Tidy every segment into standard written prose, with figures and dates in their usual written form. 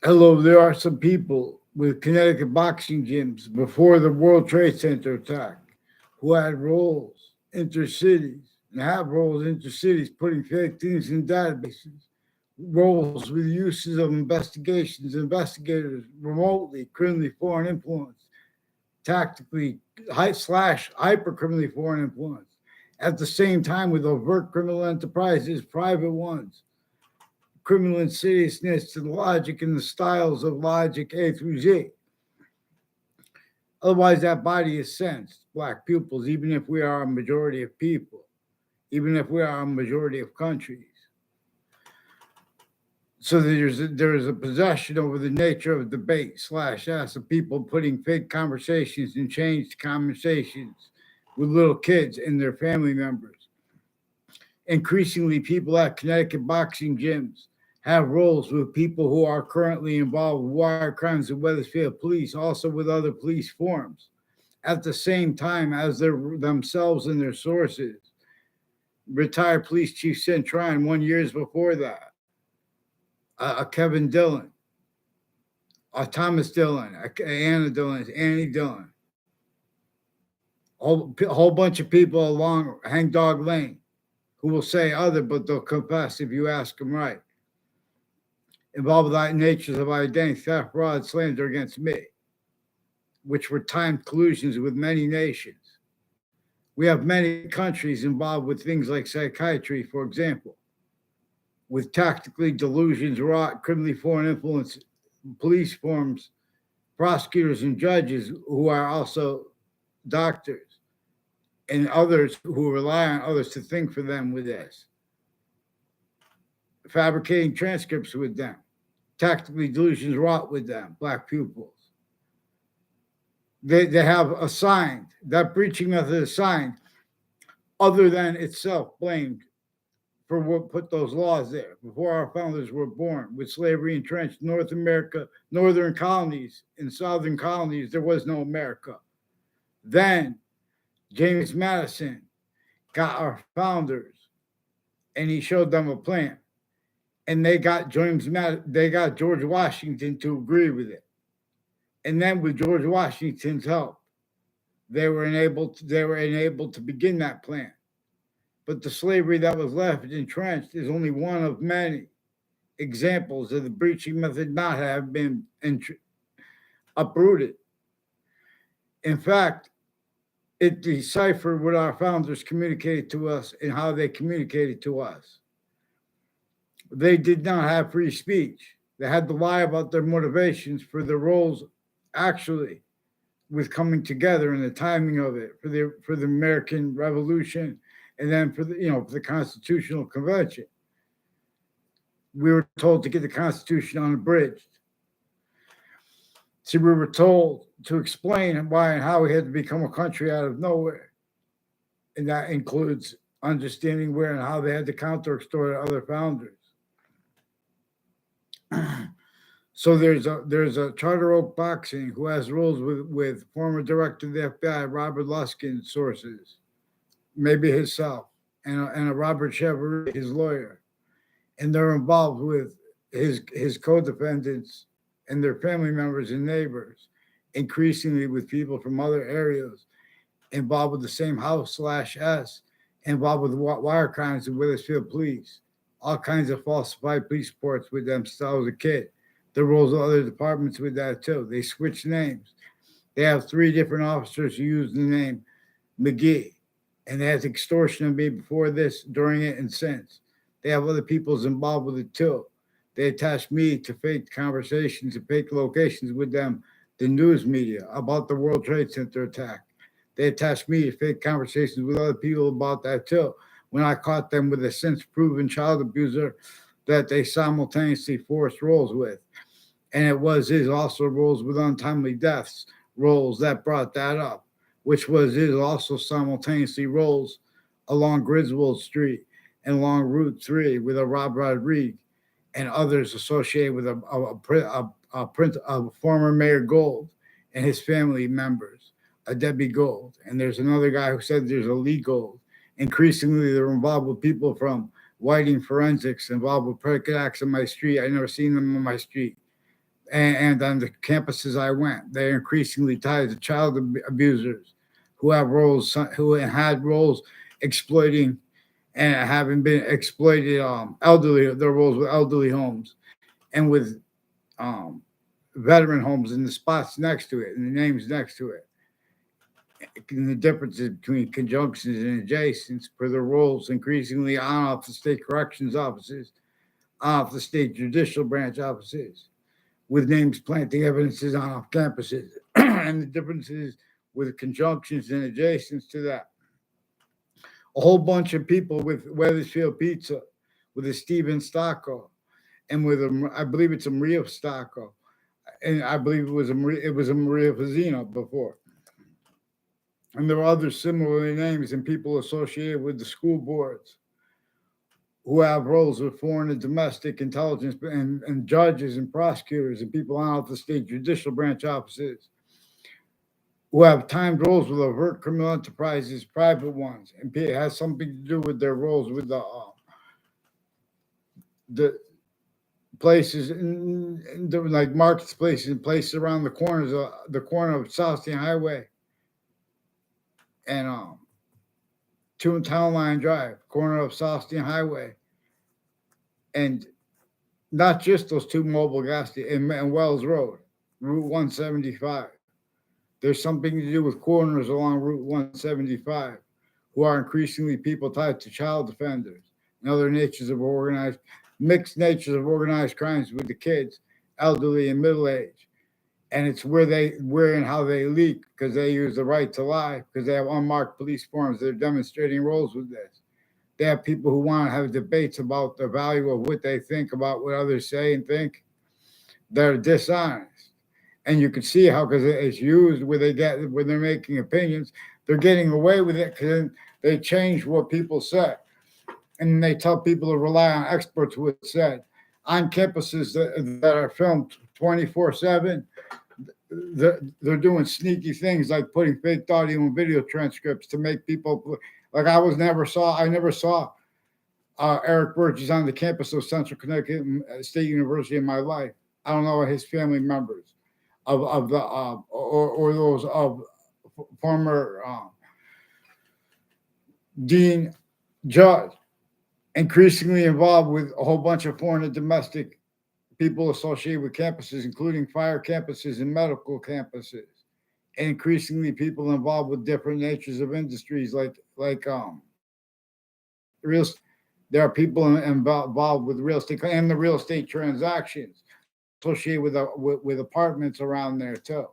Hello, there are some people with Connecticut boxing gyms before the World Trade Center attack who had roles intercities and have roles intercities putting fake things in databases, roles with uses of investigations, investigators remotely, criminally foreign influence, tactically slash hyper criminally foreign influence, at the same time with overt criminal enterprises, private ones, criminal insidiousness and logic in the styles of logic A through Z. Otherwise, that body is sensed, black pupils, even if we are a majority of people, even if we are a majority of countries. So there is a possession over the nature of debate slash ask of people putting fake conversations and changed conversations with little kids and their family members. Increasingly, people at Connecticut boxing gyms have roles with people who are currently involved with wire crimes and Wethersfield police, also with other police forms, at the same time as themselves and their sources. Retired police chief Centron 1 years before that, Kevin Dillon, Thomas Dillon, Anna Dillon, Annie Dillon, a whole bunch of people along Hangdog Lane who will say other, but they'll confess if you ask them right. Involved with natures of identity, theft, fraud, slander against me, which were timed collusions with many nations. We have many countries involved with things like psychiatry, for example, with tactically delusions wrought, criminally foreign influence, police forms, prosecutors and judges who are also doctors, and others who rely on others to think for them with this. Fabricating transcripts with them, tactically delusions wrought with them, black pupils. They have assigned, that breaching method assigned, other than itself blamed for what put those laws there before our founders were born. With slavery entrenched North America, northern colonies, and southern colonies, there was no America. Then James Madison got our founders and he showed them a plan. And they got George Washington to agree with it. And then with George Washington's help, they were enabled to begin that plan. But the slavery that was left entrenched is only one of many examples of the breaching method not have been uprooted. In fact, it deciphered what our founders communicated to us and how they communicated to us. They did not have free speech. They had to lie about their motivations for their roles actually with coming together and the timing of it for the American Revolution and then for the Constitutional Convention. We were told to get the Constitution unabridged. See, we were told to explain why and how we had to become a country out of nowhere. And that includes understanding where and how they had to counter-extort other founders. So there's a Charter Oak Boxing who has rules with former director of the FBI, Robert Luskin sources, maybe himself, and a Robert Chevrolet, his lawyer. And they're involved with his co-defendants and their family members and neighbors, increasingly with people from other areas involved with the same house/S, involved with wire crimes and Wethersfield police, all kinds of falsified police reports with them since I was a kid. The roles of other departments with that too. They switch names. They have 3 different officers who use the name McGee, and they had extortion of me before this, during it, and since. They have other people's involved with it too. They attach me to fake conversations and fake locations with them, the news media, about the World Trade Center attack. They attach me to fake conversations with other people about that too. When I caught them with a since proven child abuser that they simultaneously forced roles with. And it was his also roles with untimely deaths, roles that brought that up, which was his also simultaneously roles along Griswold Street and along Route 3 with a Rob Rodriguez and others associated with a former Mayor Gold and his family members, a Debbie Gold. And there's another guy who said there's a Lee Gold. Increasingly, they're involved with people from Whiting Forensics, involved with predicate acts on my street. I never seen them on my street. and on the campuses I went, they're increasingly tied to child abusers who have roles, who had roles exploiting and having been exploited, elderly, their roles with elderly homes and with um, veteran homes and the spots next to it and the names next to it. And the differences between conjunctions and adjacents for their roles increasingly on off the state corrections offices, off the state judicial branch offices, with names planting evidences on off campuses, and the differences with conjunctions and adjacents to that. A whole bunch of people with Weathersfield Pizza, with a Steven Stocco, and with a, I believe it's a Maria Stocco, and I believe it was a Maria Fazzino before. And there are other similar names and people associated with the school boards who have roles with foreign and domestic intelligence and judges and prosecutors and people on out the state judicial branch offices who have timed roles with overt criminal enterprises, private ones, and it has something to do with their roles with the places like marketplaces and places around the corners of the corner of Southstein Highway and Town Line Drive, corner of Southstein Highway, and not just those two mobile gas stations and Wells Road, Route 175. There's something to do with corners along Route 175 who are increasingly people tied to child offenders and other natures of mixed natures of organized crimes with the kids, elderly and middle age. And it's where and how they leak because they use the right to lie because they have unmarked police forms. They're demonstrating roles with this. They have people who want to have debates about the value of what they think about what others say and think. They're dishonest. And you can see how, because it's used when they're making opinions, they're getting away with it because they change what people say. And they tell people to rely on experts who have said. On campuses that are filmed 24/7, they're doing sneaky things like putting fake audio and video transcripts to make people like I never saw Eric Burgess on the campus of Central Connecticut State University in my life. I don't know his family members of the or those of former Dean Judge, increasingly involved with a whole bunch of foreign and domestic people associated with campuses, including fire campuses and medical campuses, and increasingly people involved with different natures of industries like real. There are people involved with real estate and the real estate transactions associated with apartments around there too,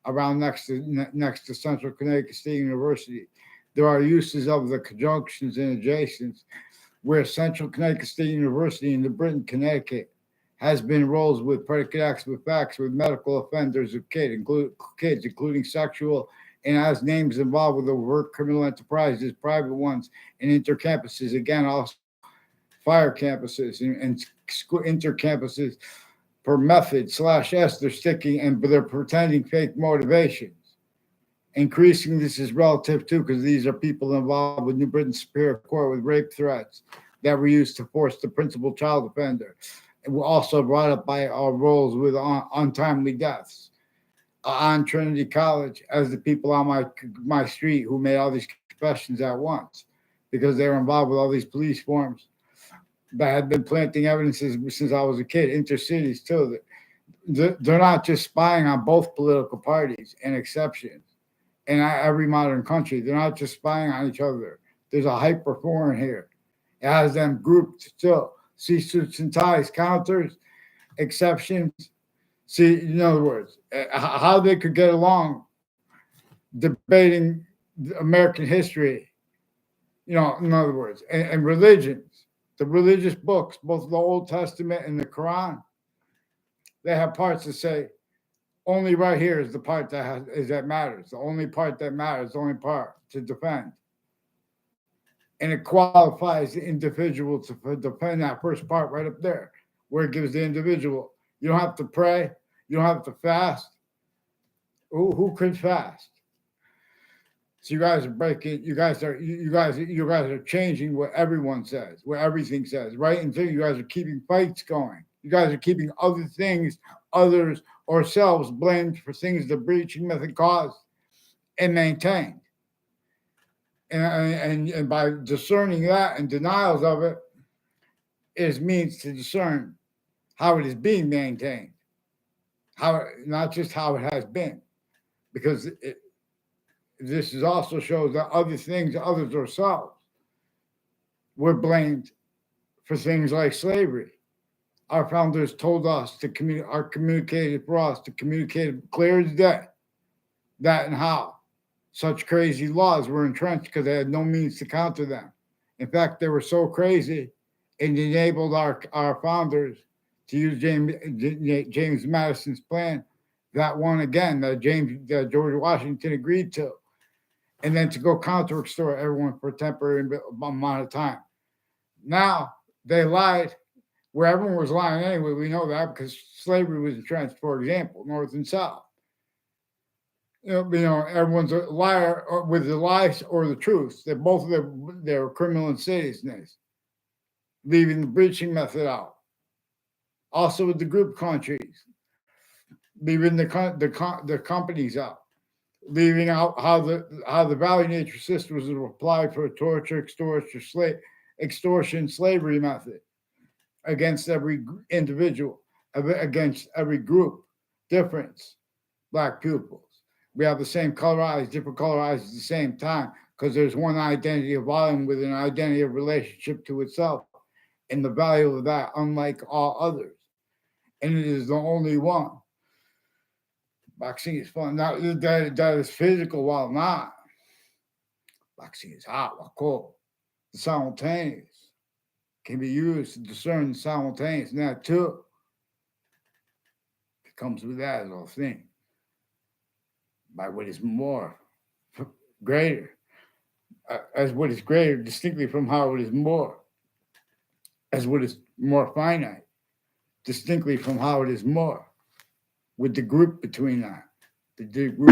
around next to Central Connecticut State University. There are uses of the conjunctions and adjacents where Central Connecticut State University in the Britain, Connecticut, has been roles with predicate acts with facts with medical offenders of kids, including sexual, and has names involved with overt criminal enterprises, private ones, and intercampuses. Again, also fire campuses and school intercampuses per method /S. They're sticking and they're pretending fake motivations. Increasing this is relative too, because these are people involved with New Britain Superior Court with rape threats that were used to force the principal child offender. And were also brought up by our roles with untimely deaths on Trinity College as the people on my street who made all these confessions at once because they were involved with all these police forms that had been planting evidences since I was a kid, intercities too. They're not just spying on both political parties and exceptions in every modern country. They're not just spying on each other. There's a hyper foreign here. It has them grouped still. See suits and ties, counters, exceptions. See, in other words, how they could get along debating American history, in other words, and religions, the religious books, both the Old Testament and the Quran, they have parts that say only right here is the part that matters. The only part that matters, the only part to defend. And it qualifies the individual to defend that first part right up there, where it gives the individual. You don't have to pray. You don't have to fast. Who could fast? So you guys are breaking. You guys are changing what everyone says, what everything says, right? Until you guys are keeping fights going. You guys are keeping other things others, or selves blamed for things the breaching method caused and maintained. And by discerning that and denials of it is means to discern how it is being maintained, how not just how it has been, because this is also shows that other things, others or selves, were blamed for things like slavery. Our founders told us to communicated for us to communicate clear as day that and how such crazy laws were entrenched because they had no means to counter them. In fact, they were so crazy it enabled our founders to use James Madison's plan, that one again that George Washington agreed to, and then to go counter extort everyone for a temporary amount of time. Now they lied where everyone was lying anyway. We know that because slavery was entrenched, for example, North and South. Everyone's a liar with the lies or the truth. They're both they're criminal insidiousness, leaving the breaching method out. Also with the group countries, leaving the companies out, leaving out how the value nature system was applied for a torture, extortion, slavery method against every individual, against every group, difference, black pupils. We have the same color eyes, different color eyes at the same time, because there's one identity of volume with an identity of relationship to itself, and the value of that, unlike all others. And it is the only one. Boxing is fun. Now, that is physical, while not. Boxing is hot, while cold. The simultaneous can be used to discern the simultaneous, and that too. It comes with that as all thing. By what is more greater, as what is greater, distinctly from how it is more, as what is more finite, distinctly from how it is more, with the group between that. The group.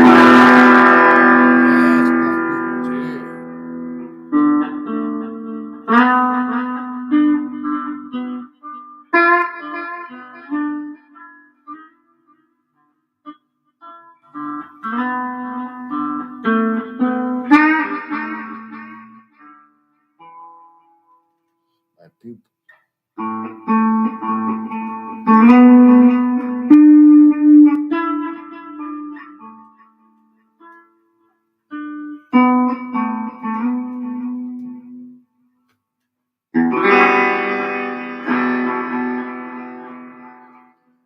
Yes, black people.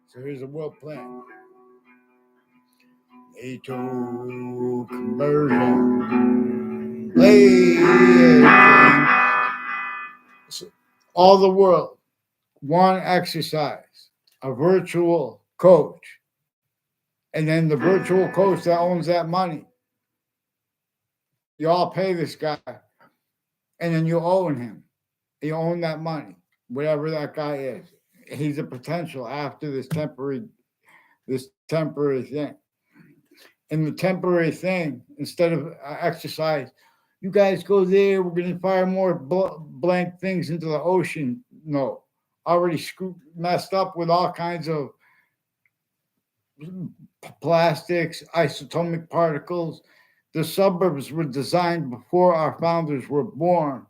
So here's a world plan. NATO conversion. So all the world, one exercise, a virtual coach, and then the virtual coach that owns that money. You all pay this guy, and then you own him. You own that money, whatever that guy is. He's a potential after this temporary thing. And the temporary thing, instead of exercise, you guys go there. We're going to fire more blank things into the ocean. No, already messed up with all kinds of plastics, isotonic particles. The suburbs were designed before our founders were born,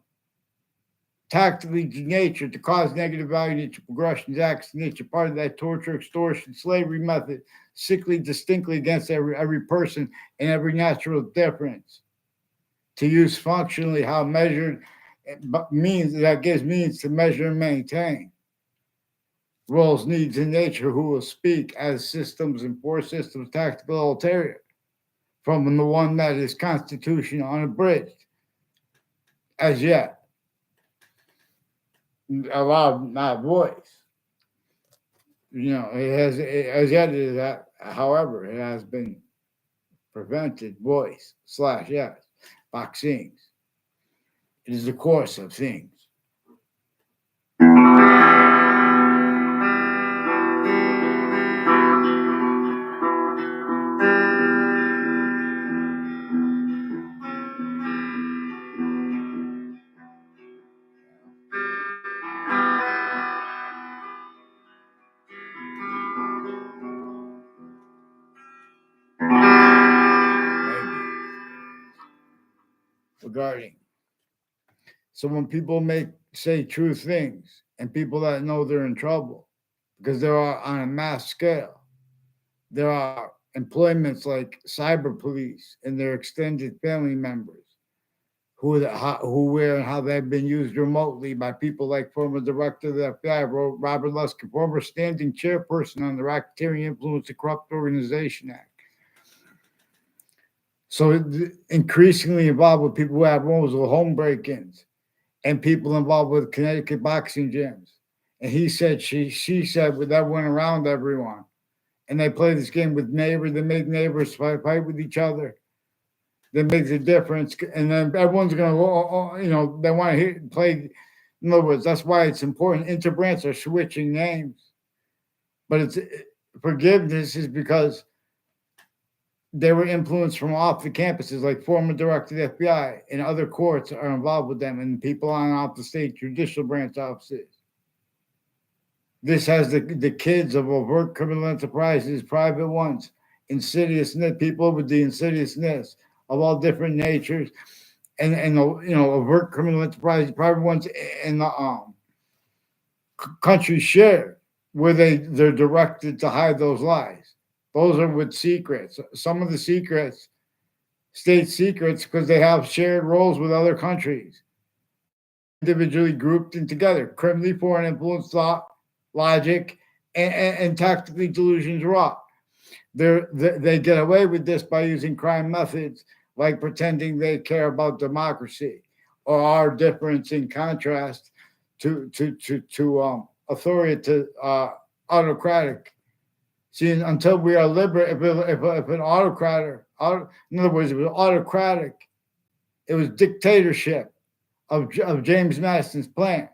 tactically denatured to cause negative value nature progressions, acts nature, part of that torture, extortion, slavery method, sickly distinctly against every person and every natural difference. To use functionally how measured means that gives means to measure and maintain. Roles, needs, in nature who will speak as systems and four systems tactical ulterior from the one that is constitutional unabridged as yet. Allowed not voice. It has as yet is that. However, it has been prevented voice / yes vaccines. It is the course of things. regarding. So when people say true things, and people that know they're in trouble, because there are on a mass scale, there are employments like cyber police and their extended family members who where and how they've been used remotely by people like former director of the FBI, Robert Luskin, former standing chairperson on the Racketeering Influence and Corrupt Organization Act. So increasingly involved with people who have roles with home break-ins and people involved with Connecticut boxing gyms. And he said, she said, well, that went around everyone. And they play this game with neighbors. They make neighbors fight with each other. That makes a difference. And then everyone's going to go, they want to play. In other words, that's why it's important. Interbrands are switching names. But forgiveness is because they were influenced from off the campuses, like former director of the FBI and other courts are involved with them, and people on off the state judicial branch offices. This has the kids of overt criminal enterprises, private ones, insidiousness, people with the insidiousness of all different natures, and overt criminal enterprises, private ones, and the country share where they're directed to hide those lies. Those are with secrets. Some of the secrets, state secrets, because they have shared roles with other countries, individually grouped and together. Criminally foreign influence, thought, logic, and tactically delusions wrought. They get away with this by using crime methods like pretending they care about democracy or our difference in contrast to authoritative, autocratic. See, until we are liberal, if an autocrat, in other words, it was autocratic, it was dictatorship of James Madison's plan,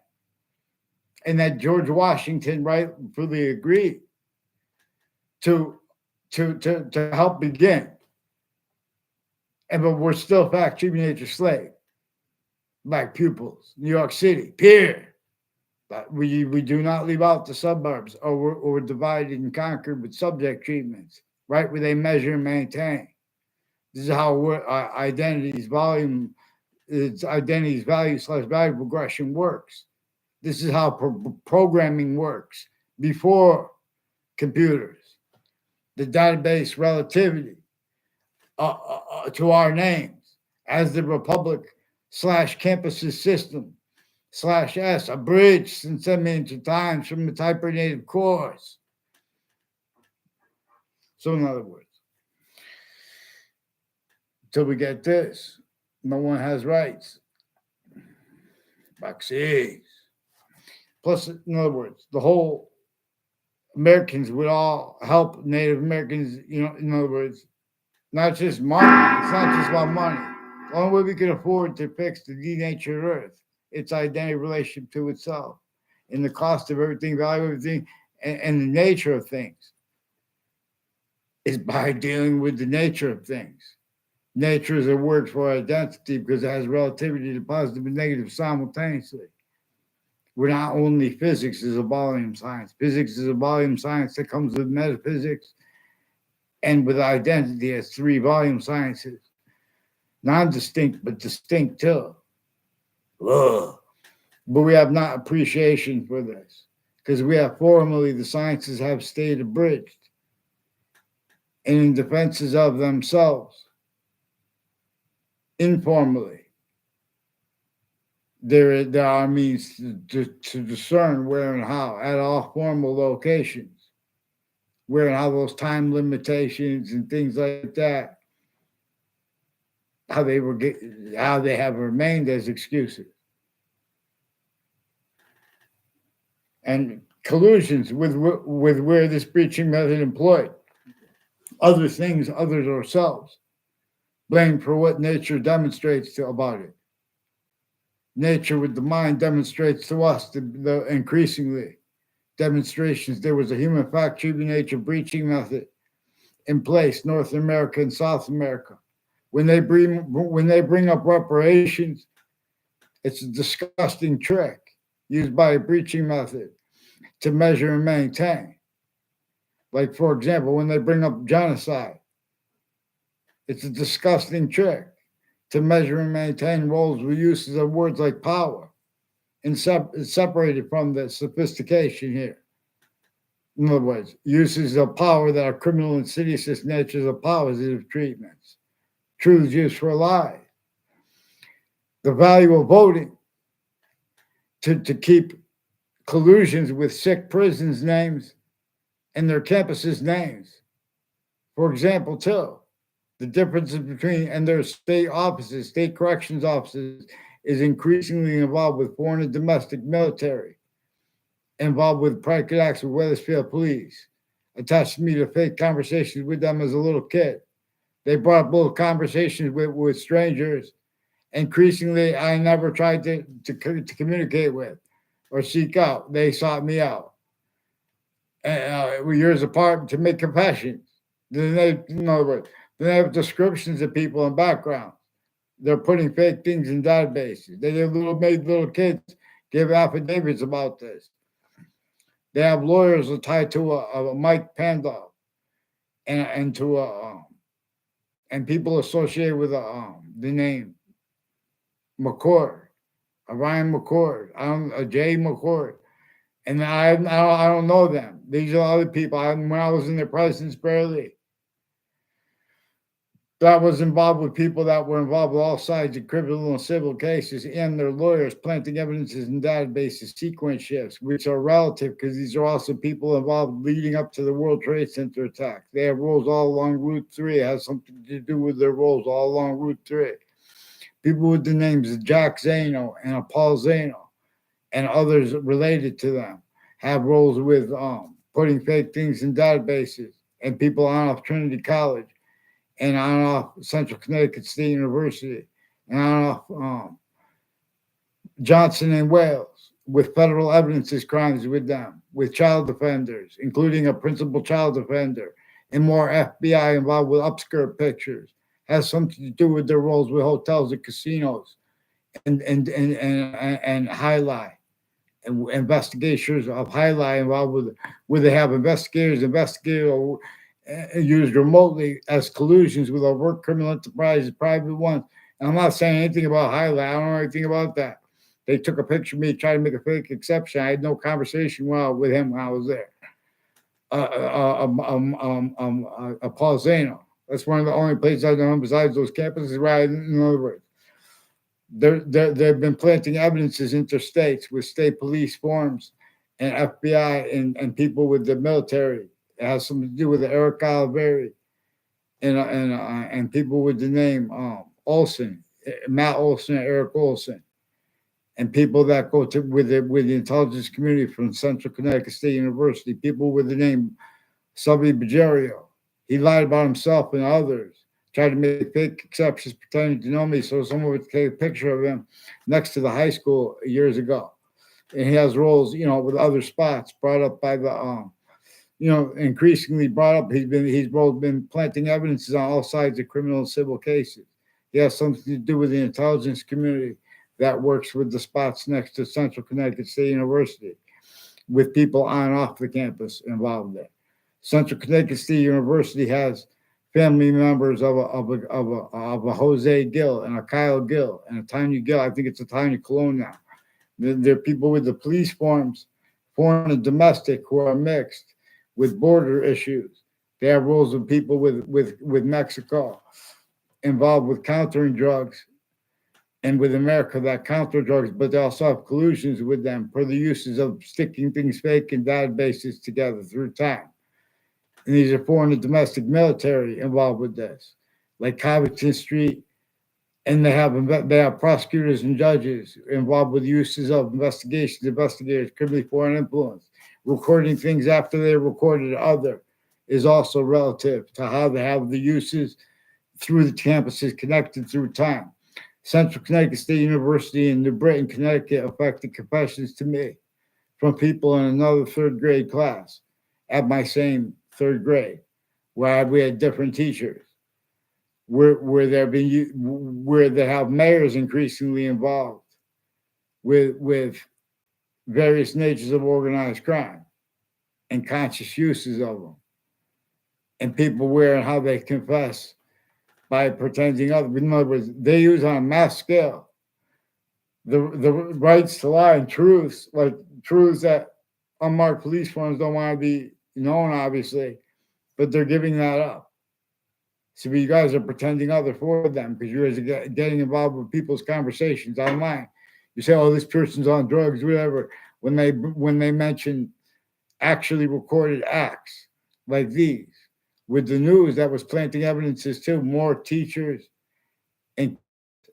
and that George Washington rightfully agreed to help begin. But we're still fact human nature slave, black pupils, New York City, peer. But we do not leave out the suburbs, or we're divided and conquered with subject treatments, right, where they measure and maintain. This is how identity's value /value progression works. This is how programming works before computers. The database relativity to our names as the Republic /campuses system /S, abridged since ancient times from its hyper-native cores. So in other words, until we get this, no one has rights. Vaccines. Plus, in other words, the whole Americans would all help Native Americans, in other words, not just money. It's not just about money. The only way we can afford to fix the denatured earth, its identity relationship to itself, and the cost of everything, value of everything, and the nature of things, is by dealing with the nature of things. Nature is a word for identity because it has relativity to positive and negative simultaneously. We're not only physics is a volume science. Physics is a volume science that comes with metaphysics and with identity as 3 volume sciences. Non-distinct, but distinct too. Ugh. But we have not appreciation for this because we have formally, the sciences have stayed abridged and in defenses of themselves. Informally, there are means to discern where and how at all formal locations, where and how those time limitations and things like that, how they have remained as excuses. And collusions with where this breaching method employed. Other things, others ourselves, blamed for what nature demonstrates about it. Nature with the mind demonstrates to us the increasingly demonstrations there was a human fact treatment nature breaching method in place, North America and South America. When they bring up reparations, it's a disgusting trick used by a breaching method to measure and maintain. Like, for example, when they bring up genocide, it's a disgusting trick to measure and maintain roles with uses of words like power, and separated from the sophistication here. In other words, uses of power that are criminal and seditious natures of positive treatments, truths used for lies, the value of voting to keep collusions with sick prisons' names and their campuses' names. For example, too, the differences between and their state offices, state corrections offices, is increasingly involved with foreign and domestic military, involved with predicate acts with Wethersfield police, attached me to fake conversations with them as a little kid. They brought up little conversations with strangers. Increasingly, I never tried to communicate with or seek out. They sought me out. We're years apart to make confessions. Then they, in other words, then they have descriptions of people and backgrounds. They're putting fake things in databases. They made little kids give affidavits about this. They have lawyers tied to a Mike Pandolf and to and people associated with the name McCord, Ryan McCord, Jay McCord, and I don't know them. These are other people. When I was in their presence, barely. That was involved with people that were involved with all sides of criminal and civil cases and their lawyers planting evidences in databases, sequence shifts, which are relative because these are also people involved leading up to the World Trade Center attack. They have roles all along Route 3. It has something to do with their roles all along Route 3. People with the names Jack Zano and Paul Zano and others related to them have roles with putting fake things in databases, and people on off Trinity College and on off Central Connecticut State University and on off Johnson and Wales with federal evidences crimes with them, with child offenders, including a principal child offender, and more FBI involved with upskirt pictures. Has something to do with their roles with hotels and casinos and highlight and investigations of highlight involved with where they have investigators used remotely as collusions with overt criminal enterprises, private ones. And I'm not saying anything about highlight. I don't know anything about that. They took a picture of me, tried to make a fake exception. I had no conversation with him when I was there. Paul Zano. That's one of the only places I know him besides those campuses. Right? In other words, they've been planting evidences interstates with state police forms and FBI and people with the military. It has something to do with Eric Oliveri and people with the name Olson, Matt Olson, Eric Olson, and people that go to with the intelligence community from Central Connecticut State University. People with the name Subby Bajerio. He lied about himself and others. Tried to make fake exceptions pretending to know me so someone would take a picture of him next to the high school years ago. And he has roles, with other spots brought up by the, increasingly brought up. He's both been planting evidences on all sides of criminal and civil cases. He has something to do with the intelligence community that works with the spots next to Central Connecticut State University with people on and off the campus involved there. Central Connecticut State University has family members of a Jose Gill and a Kyle Gill and a Tanya Gill. I think it's a Tanya Cologne now. There are people with the police forms, foreign and domestic, who are mixed with border issues. They have roles of people with Mexico involved with countering drugs and with America that counter drugs, but they also have collusions with them for the uses of sticking things fake in databases together through time. And these are foreign and domestic military involved with this, like Covington Street, and they have prosecutors and judges involved with uses of investigators, criminally foreign influence, recording things after they recorded other is also relative to how they have the uses through the campuses connected through time. Central Connecticut State University in New Britain, Connecticut affected confessions to me from people in another third grade class at my same third grade, where we had different teachers, where they have mayors increasingly involved with various natures of organized crime and conscious uses of them, and people where and how they confess by pretending other. In other words, they use on a mass scale the rights to lie and truths, like truths that unmarked police forms don't want to be known, obviously, but they're giving that up. So you guys are pretending other for them because you're getting involved with people's conversations online. You say, "Oh, this person's on drugs," whatever. When they mention actually recorded acts like these, with the news that was planting evidences too, more teachers and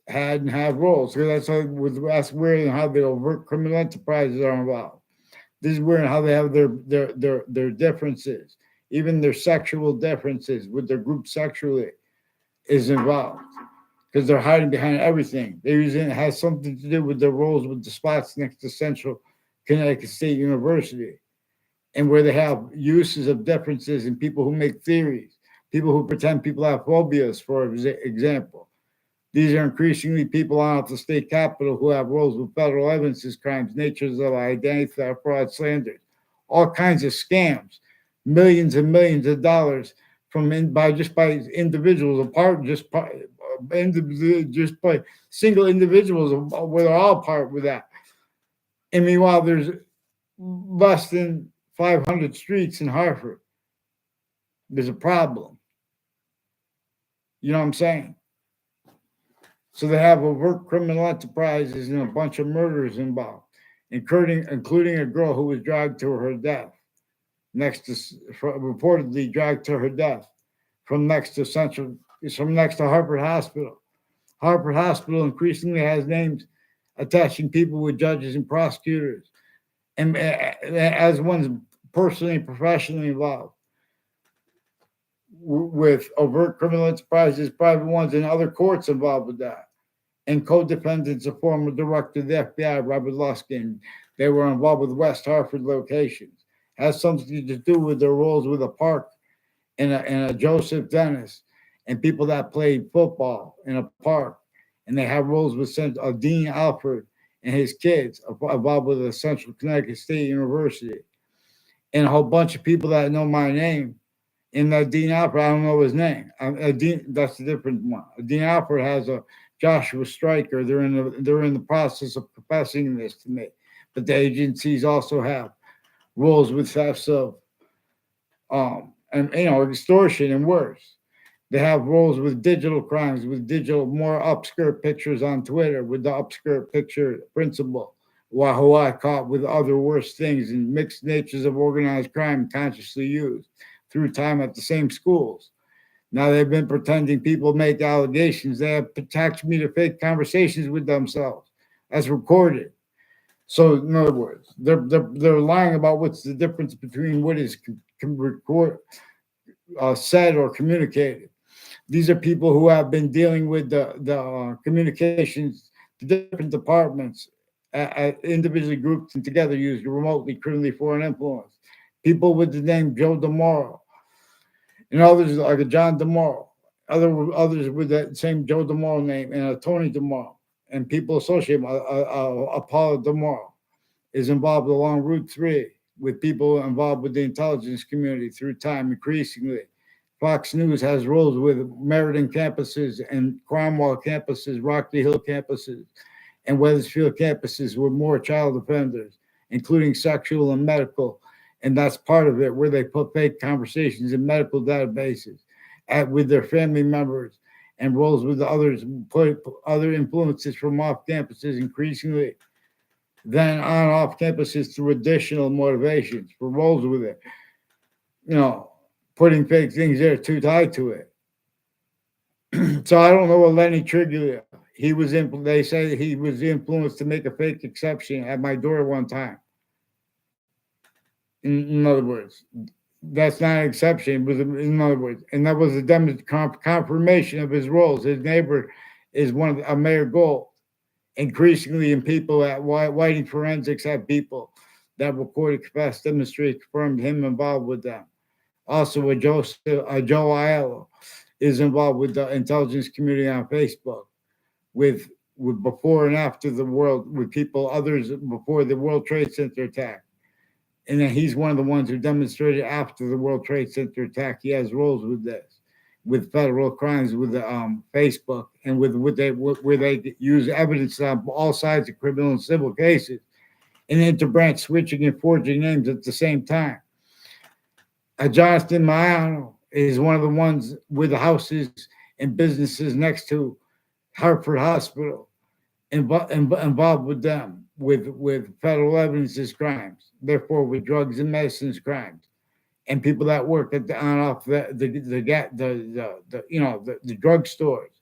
had and have roles. So that's weird and how the overt criminal enterprises are involved. This is weird how they have their differences, even their sexual differences with their group sexually is involved because they're hiding behind everything. They're using it has something to do with their roles with the spots next to Central Connecticut State University, and where they have uses of differences in people who make theories, people who pretend people have phobias, for example. These are increasingly people on at the state capitol who have roles with federal evidences, crimes, natures of identity theft, fraud, slander, all kinds of scams, millions and millions of dollars from by individuals, apart just by single individuals, where they're all part with that. And meanwhile, there's less than 500 streets in Hartford. There's a problem. You know what I'm saying? So they have overt criminal enterprises and a bunch of murders involved, including a girl who was dragged to her death, reportedly dragged to her death from next to Hartford Hospital. Hartford Hospital increasingly has names attaching people with judges and prosecutors, and as one's personally and professionally involved with overt criminal enterprises, private ones, and other courts involved with that. And co-defendants, a former director of the FBI, Robert Luskin, they were involved with West Hartford locations. Has something to do with their roles with a park and a Joseph Dennis and people that played football in a park. And they have roles with Dean Alford and his kids involved with the Central Connecticut State University. And a whole bunch of people that know my name. In that Dean Alford, I don't know his name. That's a different one. Dean Alford has a Joshua Stryker. They're in the process of confessing this to me. But the agencies also have roles with thefts of and extortion and worse. They have roles with digital crimes, with digital more upskirt pictures on Twitter, with the upskirt picture principle, who I caught with other worse things and mixed natures of organized crime consciously used through time at the same schools. Now they've been pretending people make allegations. They have attached me to fake conversations with themselves. That's recorded. So in other words, they're lying about what's the difference between what is said or communicated. These are people who have been dealing with the communications, the different departments, individually grouped and together used remotely, criminally foreign influence. People with the name Joe DeMauro, and others like a John DeMauro, others with that same Joe DeMauro name, and a Tony DeMauro, and people associated with Apollo DeMauro is involved along Route 3 with people involved with the intelligence community through time increasingly. Fox News has roles with Meriden campuses and Cromwell campuses, Rockley Hill campuses, and Wethersfield campuses with more child offenders, including sexual and medical. And that's part of it, where they put fake conversations in medical databases with their family members, and roles with others, put other influences from off campuses increasingly, then on off campuses through additional motivations for roles with it. Putting fake things there too tied to it. So I don't know what Lenny Triglia, they say he was influenced to make a fake exception at my door one time. In other words, that's not an exception. In other words, and that was a confirmation of his roles. His neighbor is a Mayor Gold. Increasingly, in people at Whiting Forensics have people that recorded, confessed, demonstrated, confirmed him involved with them. Also, Joe Aiello is involved with the intelligence community on Facebook, with before and after with people, others before the World Trade Center attack. And then he's one of the ones who demonstrated after the World Trade Center attack. He has roles with this. with federal crimes with the Facebook and with where they use evidence on all sides of criminal and civil cases and interbranch switching and forging names at the same time. Jonathan Maiano is one of the ones with the houses and businesses next to Hartford Hospital involved with them with federal evidences crimes, therefore with drugs and medicines crimes, and people that work at the on off the drug stores.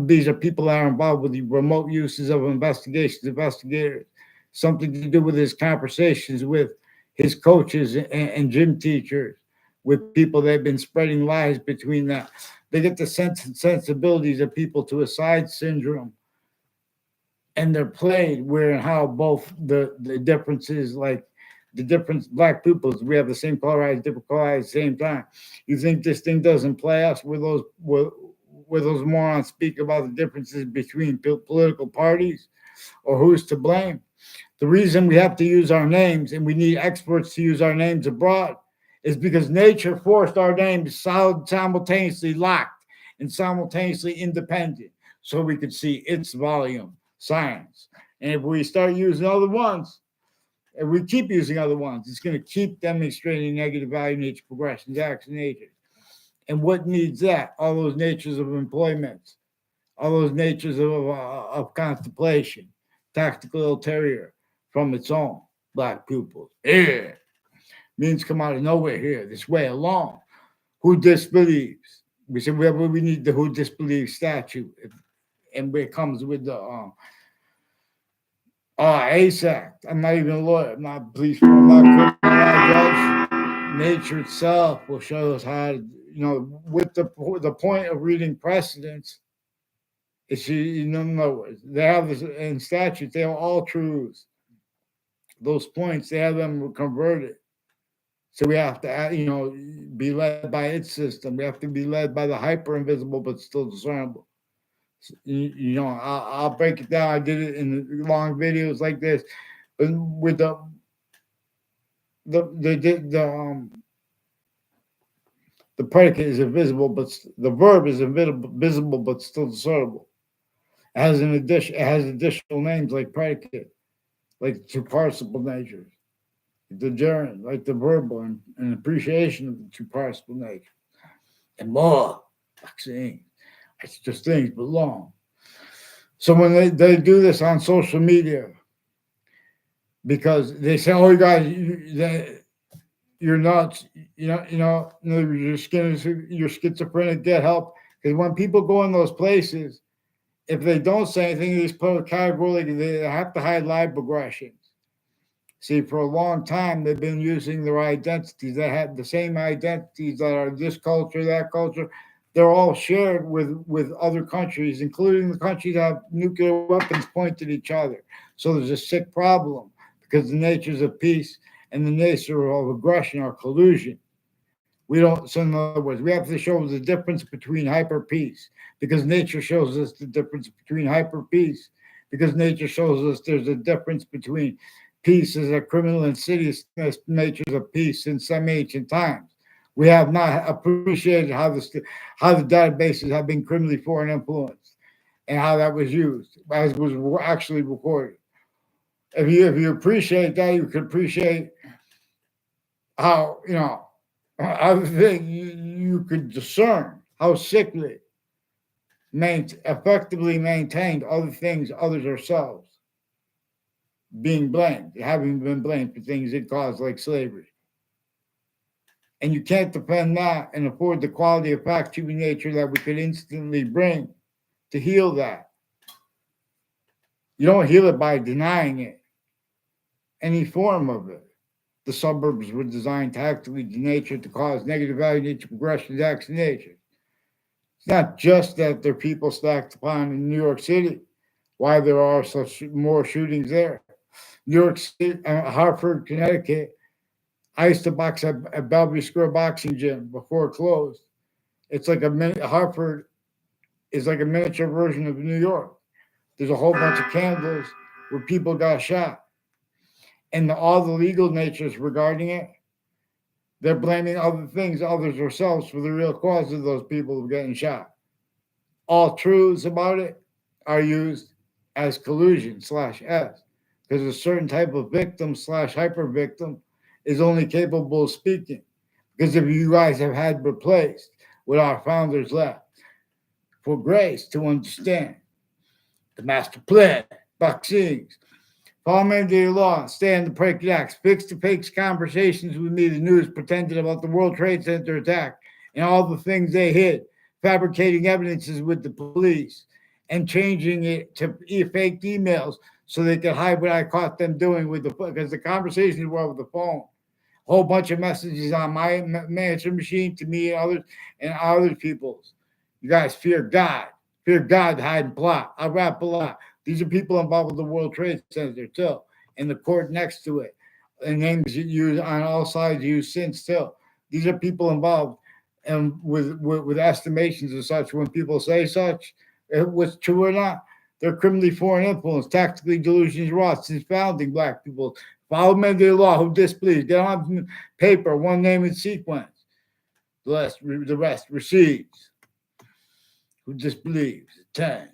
These are people that are involved with the remote uses of investigators, something to do with his conversations with his coaches and gym teachers, with people that have been spreading lies between that. They get the sensibilities of people to a side syndrome, and they're played where and how both the differences, like the difference black pupils, we have the same color eyes, different color eyes at the same time. You think this thing doesn't play us where those morons speak about the differences between political parties or who's to blame? The reason we have to use our names and we need experts to use our names abroad is because nature forced our names simultaneously locked and simultaneously independent so we could see its volume, science. And if we start using other ones, and we keep using other ones, it's going to keep demonstrating negative value, nature, progressions, action, nature. And what needs that? All those natures of employment, all those natures of contemplation, tactical ulterior from its own black pupils. Yeah. Means come out of nowhere here, this way along. Who disbelieves? We said we need the who disbelieves statute. And it comes with the ACE Act. I'm not even a lawyer. I'm not a policeman. I'm not a criminal judge. Nature itself will show us how to, with the point of reading precedents, is in other words, they have this in statutes, they have all truths. Those points, they have them converted. So we have to, be led by its system. We have to be led by the hyper invisible, but still discernible. I'll break it down. I did it in long videos like this, but with the predicate is invisible, but the verb is invisible, but still discernible. It has additional names like predicate, like two participle natures, the gerund, like the verbal and appreciation of the two participle nature, and more. Vaccine. It's just things, but long. So when they do this on social media, because they say, "Oh, you guys, you're nuts," you're schizophrenic, get help. Because when people go in those places, if they don't say anything, they just put a category, they have to hide live progressions. See, for a long time, they've been using their identities. They have the same identities that are this culture, that culture. They're all shared with other countries, including the countries that have nuclear weapons pointed at each other. So there's a sick problem because the natures of peace and the nature of aggression are collusion. We don't, so in other words, we have to show the difference between hyper peace because nature shows us the difference between hyper peace because nature shows us there's a difference between peace as a criminal insidious natures of peace in some ancient times. We have not appreciated how the databases have been criminally foreign influenced and how that was used as was actually recorded. If you appreciate that, you can appreciate how other thing you could discern how sickly effectively maintained other things, others ourselves, being blamed, having been blamed for things it caused like slavery. And you can't defend that and afford the quality of fact human nature that we could instantly bring to heal that. You don't heal it by denying it, any form of it. The suburbs were designed tactically to nature to cause negative value, nature, progression, action, nature. It's not just that there are people stacked upon in New York City, why there are such more shootings there. New York City, Hartford, Connecticut. I used to box at Bellevue Square Boxing Gym before it closed. It's like Hartford is like a miniature version of New York. There's a whole bunch of candles where people got shot. And all the legal natures regarding it, They're blaming other things, others themselves, for the real cause of those people getting shot. All truths about it are used as collusion slash S, because a certain type of victim slash hyper victim is only capable of speaking. Because if you guys have had replaced what our founders left for grace to understand the master plan, vaccines, follow mandated law, stand the break acts, fix the fake conversations with me, the news pretended about the World Trade Center attack and all the things they hid, fabricating evidences with the police and changing it to fake emails so they could hide what I caught them doing with because the conversations were over the phone. A whole bunch of messages on my answer machine to me and other people's. You guys fear God. Fear God, hide and plot. I rap a lot. These are people involved with the World Trade Center too, and the court next to it, and names used on all sides used since too. These are people involved, and with estimations and such. When people say such, what's true or not, they're criminally foreign influence, tactically delusions wrought since founding black people. Follow mandated law who displeased. Get on paper, one name in sequence. The rest recedes. Who disbelieves. 10.